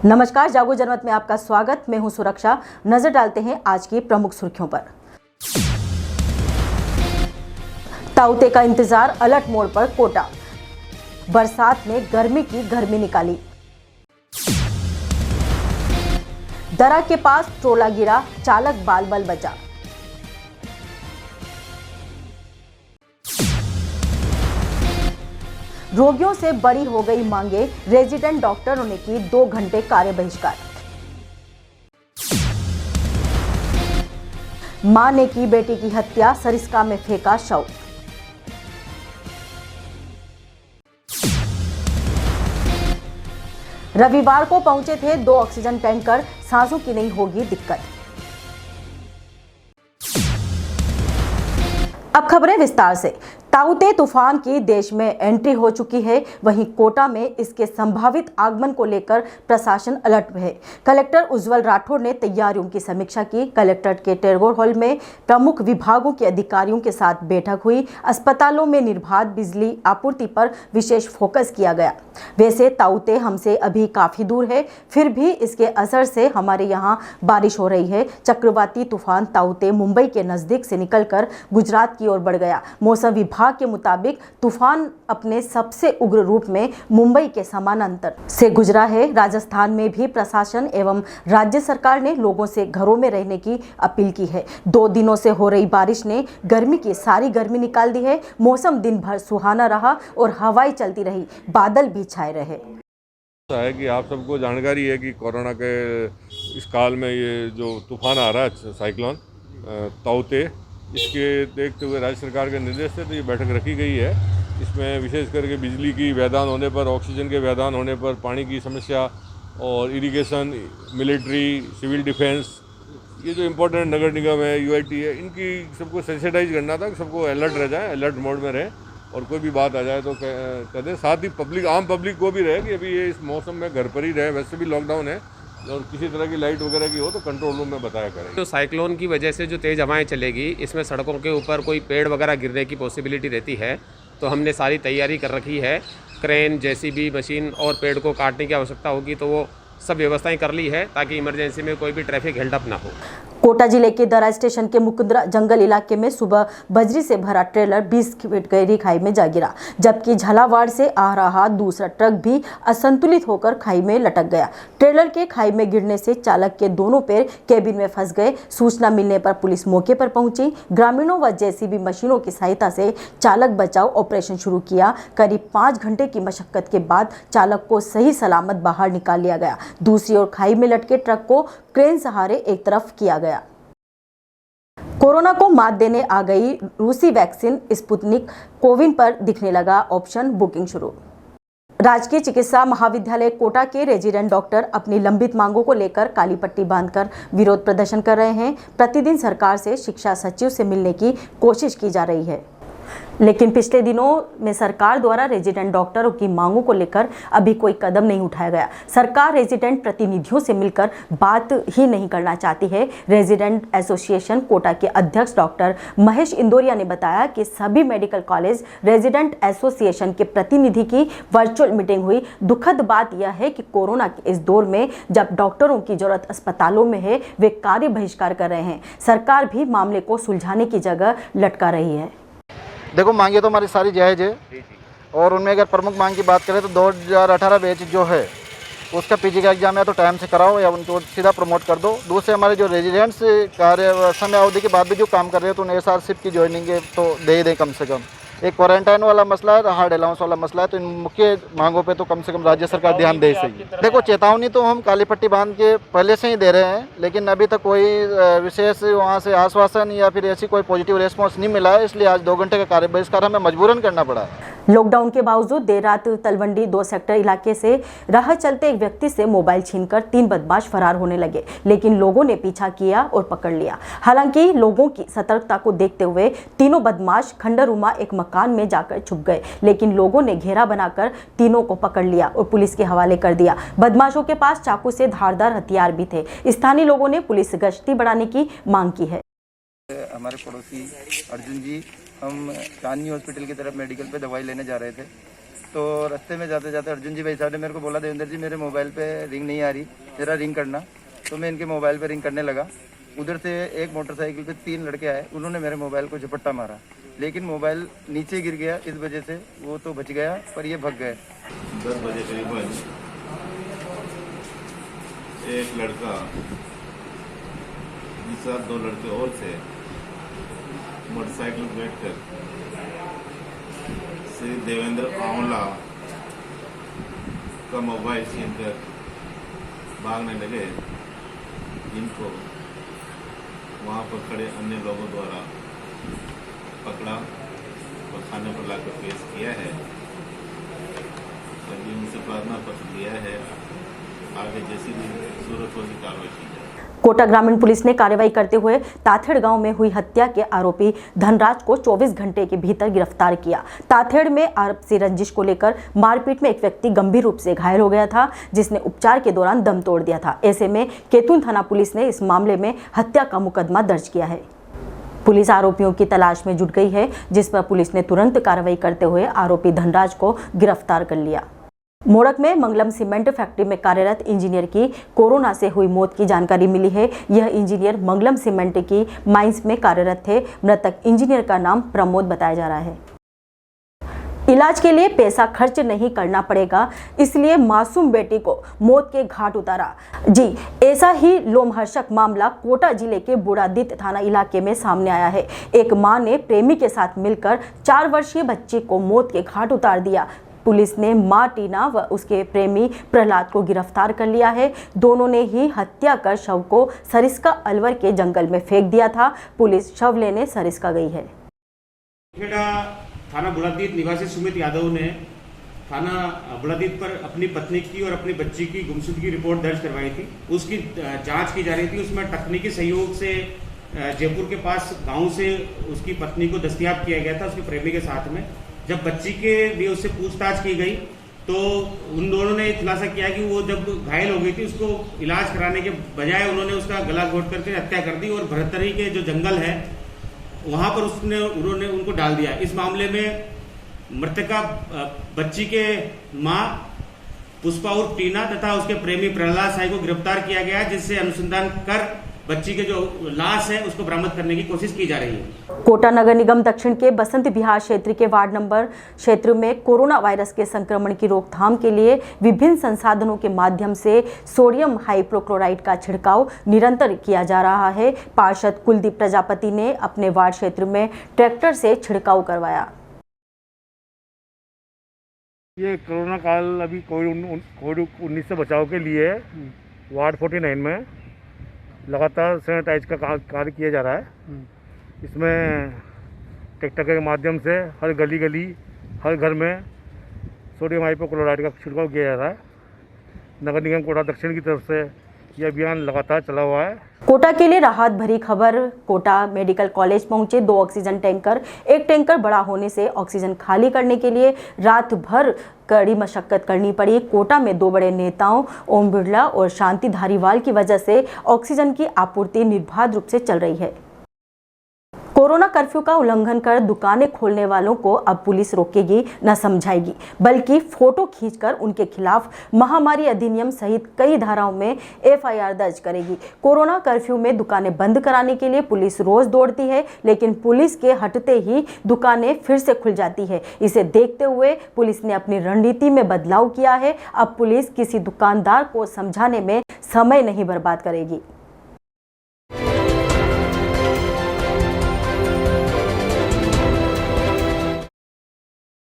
नमस्कार, जागो जनमत में आपका स्वागत। मैं हूं सुरक्षा। नजर डालते हैं आज की प्रमुख सुर्खियों पर। ताउते का इंतजार, अलर्ट मोड पर कोटा। बरसात में गर्मी की गर्मी निकाली। दरा के पास ट्रोला गिरा, चालक बाल बाल बचा। रोगियों से बड़ी हो गई मांगे, रेजिडेंट डॉक्टरों ने की 2 घंटे कार्य बहिष्कार। मां ने की बेटी की हत्या, सरिस्का में फेंका शव। रविवार को पहुंचे थे 2 ऑक्सीजन टैंकर, सांसों की नहीं होगी दिक्कत। अब खबरें विस्तार से। ताउते तूफान की देश में एंट्री हो चुकी है, वहीं कोटा में इसके संभावित आगमन को लेकर प्रशासन अलर्ट है। कलेक्टर उज्जवल राठौड़ ने तैयारियों की समीक्षा की। कलेक्ट्रेट के टैगोर हॉल में प्रमुख विभागों के अधिकारियों के साथ बैठक हुई। अस्पतालों में निर्बाध बिजली आपूर्ति पर विशेष फोकस किया गया। वैसे ताउते हमसे अभी काफी दूर है, फिर भी इसके असर से हमारे यहाँ बारिश हो रही है। चक्रवाती तूफान ताउते मुंबई के नजदीक से निकलकर गुजरात की ओर बढ़ गया। मौसम विभाग के मुताबिक तूफान अपने सबसे उग्र रूप में मुंबई के समानांतर से गुजरा है। राजस्थान में भी प्रशासन एवं राज्य सरकार ने लोगों से घरों में रहने की अपील की है। 2 दिनों से हो रही बारिश ने गर्मी की सारी गर्मी निकाल दी है। मौसम दिन भर सुहाना रहा और हवाएं चलती रही, बादल भी छाए रहे। है कि आप सबको जानकारी है कि कोरोना के इस काल में ये जो तूफान आ रहा है साइक्लोन ताउते, इसके देखते हुए राज्य सरकार के निर्देश से तो ये बैठक रखी गई है। इसमें विशेष करके बिजली की व्यवधान होने पर, ऑक्सीजन के व्यवधान होने पर, पानी की समस्या और इरिगेशन, मिलिट्री, सिविल डिफेंस, ये जो इम्पोर्टेंट नगर निगम है, यूआईटी है, इनकी सबको सेंसिटाइज करना था कि सबको अलर्ट रह जाए, अलर्ट मोड में रहे और कोई भी बात आ जाए तो कह दें। साथ ही पब्लिक, आम पब्लिक को भी रहे कि अभी ये इस मौसम में घर पर ही रहे। वैसे भी लॉकडाउन है और किसी तरह की लाइट वगैरह की हो तो कंट्रोल रूम में बताया करें। जो साइक्लोन की वजह से जो तेज़ हवाएं चलेगी, इसमें सड़कों के ऊपर कोई पेड़ वगैरह गिरने की पॉसिबिलिटी रहती है, तो हमने सारी तैयारी कर रखी है। क्रेन, जेसीबी मशीन और पेड़ को काटने की आवश्यकता होगी तो वो सब व्यवस्थाएं कर ली है ताकि इमरजेंसी में कोई भी ट्रैफिक हेल्डअप ना हो। कोटा जिले के दरा स्टेशन के मुकुंदरा जंगल इलाके में सुबह बजरी से भरा ट्रेलर 20 फीट गहरी खाई में जा गिरा, जबकि झालावाड़ से आ रहा दूसरा ट्रक भी असंतुलित होकर खाई में लटक गया। ट्रेलर के खाई में गिरने से चालक के दोनों पैर केबिन में फंस गए। सूचना मिलने पर पुलिस मौके पर पहुंची। ग्रामीणों व जेसीबी मशीनों की सहायता से चालक बचाव ऑपरेशन शुरू किया। करीब 5 घंटे की मशक्कत के बाद चालक को सही सलामत बाहर निकाल लिया गया। दूसरी ओर खाई में लटके ट्रक को क्रेन सहारे एक तरफ किया गया। कोरोना को मात देने आ गई रूसी वैक्सीन स्पुतनिक कोविन पर दिखने लगा ऑप्शन बुकिंग शुरू। राजकीय चिकित्सा महाविद्यालय कोटा के रेजिडेंट डॉक्टर अपनी लंबित मांगों को लेकर काली पट्टी बांधकर विरोध प्रदर्शन कर रहे हैं। प्रतिदिन सरकार से शिक्षा सचिव से मिलने की कोशिश की जा रही है, लेकिन पिछले दिनों में सरकार द्वारा रेजिडेंट डॉक्टरों की मांगों को लेकर अभी कोई कदम नहीं उठाया गया। सरकार रेजिडेंट प्रतिनिधियों से मिलकर बात ही नहीं करना चाहती है। रेजिडेंट एसोसिएशन कोटा के अध्यक्ष डॉक्टर महेश इंदौरिया ने बताया कि सभी मेडिकल कॉलेज रेजिडेंट एसोसिएशन के प्रतिनिधि की वर्चुअल मीटिंग हुई। दुखद बात यह है कि कोरोना के इस दौर में जब डॉक्टरों की जरूरत अस्पतालों में है, वे कार्य बहिष्कार कर रहे हैं। सरकार भी मामले को सुलझाने की जगह लटका रही है। देखो, मांगे तो हमारी सारी जायज़ है और उनमें अगर प्रमुख मांग की बात करें तो 2018 बैच जो है उसका पीजी का एग्जाम या तो टाइम से कराओ या उनको सीधा प्रमोट कर दो। दूसरे हमारे जो रेजिडेंट्स कार्य समय अवधि के बाद भी जो काम कर रहे हैं तो उन्हें एसआरशिप की ज्वाइनिंग तो दे ही दें कम से कम। एक क्वारंटाइन वाला मसला है, हार्ड अलाउंस वाला मसला है, तो इन मुख्य मांगों पे तो कम से कम राज्य सरकार ध्यान दे सही। देखो, चेतावनी तो हम काली पट्टी बांध के पहले से ही दे रहे हैं, लेकिन अभी तक कोई विशेष वहाँ से आश्वासन या फिर ऐसी कोई पॉजिटिव रिस्पॉन्स नहीं मिला है। इसलिए आज 2 घंटे का कार्य बहिष्कार हमें मजबूरन करना पड़ा है। लॉकडाउन के बावजूद देर रात तलवंडी 2 सेक्टर इलाके से राह चलते एक व्यक्ति से मोबाइल छीनकर 3 बदमाश फरार होने लगे, लेकिन लोगों ने पीछा किया और पकड़ लिया। हालांकि लोगों की सतर्कता को देखते हुए तीनों बदमाश खंडहरुमा एक मकान में जाकर छुप गए, लेकिन लोगों ने घेरा बनाकर तीनों को पकड़ लिया और पुलिस के हवाले कर दिया। बदमाशों के पास चाकू से धारदार हथियार भी थे। स्थानीय लोगों ने पुलिस गश्ती बढ़ाने की मांग की है। हमारे पड़ोसी अर्जुन जी, हम चांदनी हॉस्पिटल की तरफ मेडिकल पे दवाई लेने जा रहे थे तो रास्ते में जाते जाते अर्जुन जी भाई साहब ने मेरे को बोला, देवेंद्र जी मेरे मोबाइल पे रिंग नहीं आ रही, जरा रिंग करना। तो मैं इनके मोबाइल पे रिंग करने लगा। उधर से एक मोटरसाइकिल पे 3 लड़के आए, उन्होंने मेरे मोबाइल को झपट्टा मारा, लेकिन मोबाइल नीचे गिर गया। इस वजह से वो तो बच गया, पर ये भाग गए। 10 बजे करीबन एक लड़का जिसका 2 लड़के और थे मोटरसाइकिल बैठकर श्री देवेंद्र आंवला का मोबाइल छीनकर भागने लगे, जिनको वहाँ पर खड़े अन्य लोगों द्वारा पकड़ा और थाने पर लाकर पेश किया है। अभी उनसे प्रार्थना पत्र लिया है, आगे जैसी भी जरूरत होगी कार्रवाई की जाए। कोटा ग्रामीण पुलिस ने कार्रवाई करते हुए ताथेड़ गांव में हुई हत्या के आरोपी धनराज को 24 घंटे के भीतर गिरफ्तार किया। ताथेड़ में आपसी रंजिश को लेकर मारपीट में एक व्यक्ति गंभीर रूप से घायल हो गया था, जिसने उपचार के दौरान दम तोड़ दिया था। ऐसे में केतुन थाना पुलिस ने इस मामले में हत्या का मुकदमा दर्ज किया है। पुलिस आरोपियों की तलाश में जुट गई है, जिस पर पुलिस ने तुरंत कार्रवाई करते हुए आरोपी धनराज को गिरफ्तार कर लिया। मोड़क में मंगलम सीमेंट फैक्ट्री में कार्यरत इंजीनियर की कोरोना से हुई मौत की जानकारी मिली है। यह इंजीनियर मंगलम सीमेंट की माइंस में कार्यरत थे। मृतक इंजीनियर का नाम प्रमोद बताया जा रहा है। इलाज के लिए पैसा खर्च नहीं करना पड़ेगा, इसलिए मासूम बेटी को मौत के घाट उतारा। जी, ऐसा ही लोमहर्षक मामला कोटा जिले के बुढ़ादित थाना इलाके में सामने आया है। एक मां ने प्रेमी के साथ मिलकर 4 वर्षीय बच्ची को मौत के घाट उतार दिया। पुलिस ने मां टीना व उसके प्रेमी प्रहलाद को गिरफ्तार कर लिया है। दोनों ने ही हत्या कर शव को सरिस्का अलवर के जंगल में फेंक दिया था। पुलिस शव लेने सरिस्का गई है। थाना बुढ़ादीत निवासी सुमित यादव ने थाना बुढ़ादीत पर अपनी पत्नी की और अपनी बच्ची की गुमशुदगी रिपोर्ट दर्ज करवाई थी। उसकी जांच की जा रही थी। उसमें तकनीकी सहयोग से जयपुर के पास गांव से उसकी पत्नी को दस्तयाब किया गया था उसके प्रेमी के साथ में। जब बच्ची के लिए उससे पूछताछ की गई तो उन दोनों ने खुलासा किया कि वो जब घायल हो गई थी उसको इलाज कराने के बजाय उन्होंने उसका गला घोट करके हत्या कर दी और भरतरी के जो जंगल है वहां पर उन्होंने उनको डाल दिया। इस मामले में मृतका बच्ची के मां पुष्पा उर्फ टीना तथा उसके प्रेमी प्रहलाद साई को गिरफ्तार किया गया, जिससे अनुसंधान कर बच्ची के जो लाश है उसको बरामद करने की कोशिश की जा रही है। कोटा नगर निगम दक्षिण के बसंत विहार क्षेत्र के वार्ड नंबर क्षेत्र में कोरोना वायरस के संक्रमण की रोकथाम के लिए विभिन्न संसाधनों के माध्यम से सोडियम हाइपोक्लोराइड का छिड़काव निरंतर किया जा रहा है। पार्षद कुलदीप प्रजापति ने अपने वार्ड क्षेत्र में ट्रैक्टर से छिड़काव करवाया। ये कोरोना काल अभी कोविड-19 से बचाव के लिए वार्ड 49 में लगातार सैनिटाइज का कार्य किया जा रहा है। इसमें ट्रैक्टर के माध्यम से हर गली हर घर में सोडियम हाइपोक्लोराइड का छिड़काव किया जा रहा है। नगर निगम कोटा दक्षिण की तरफ से यह अभियान लगातार चला हुआ है। कोटा के लिए राहत भरी खबर। कोटा मेडिकल कॉलेज पहुंचे 2 ऑक्सीजन टैंकर। एक टैंकर बड़ा होने से ऑक्सीजन खाली करने के लिए रात भर कड़ी मशक्कत करनी पड़ी। कोटा में 2 बड़े नेताओं ओम बिरला और शांति धारीवाल की वजह से ऑक्सीजन की आपूर्ति निर्बाध रूप से चल रही है। कोरोना कर्फ्यू का उल्लंघन कर दुकानें खोलने वालों को अब पुलिस रोकेगी न समझाएगी, बल्कि फोटो खींचकर उनके खिलाफ महामारी अधिनियम सहित कई धाराओं में एफआईआर दर्ज करेगी। कोरोना कर्फ्यू में दुकानें बंद कराने के लिए पुलिस रोज दौड़ती है, लेकिन पुलिस के हटते ही दुकानें फिर से खुल जाती है। इसे देखते हुए पुलिस ने अपनी रणनीति में बदलाव किया है। अब पुलिस किसी दुकानदार को समझाने में समय नहीं बर्बाद करेगी।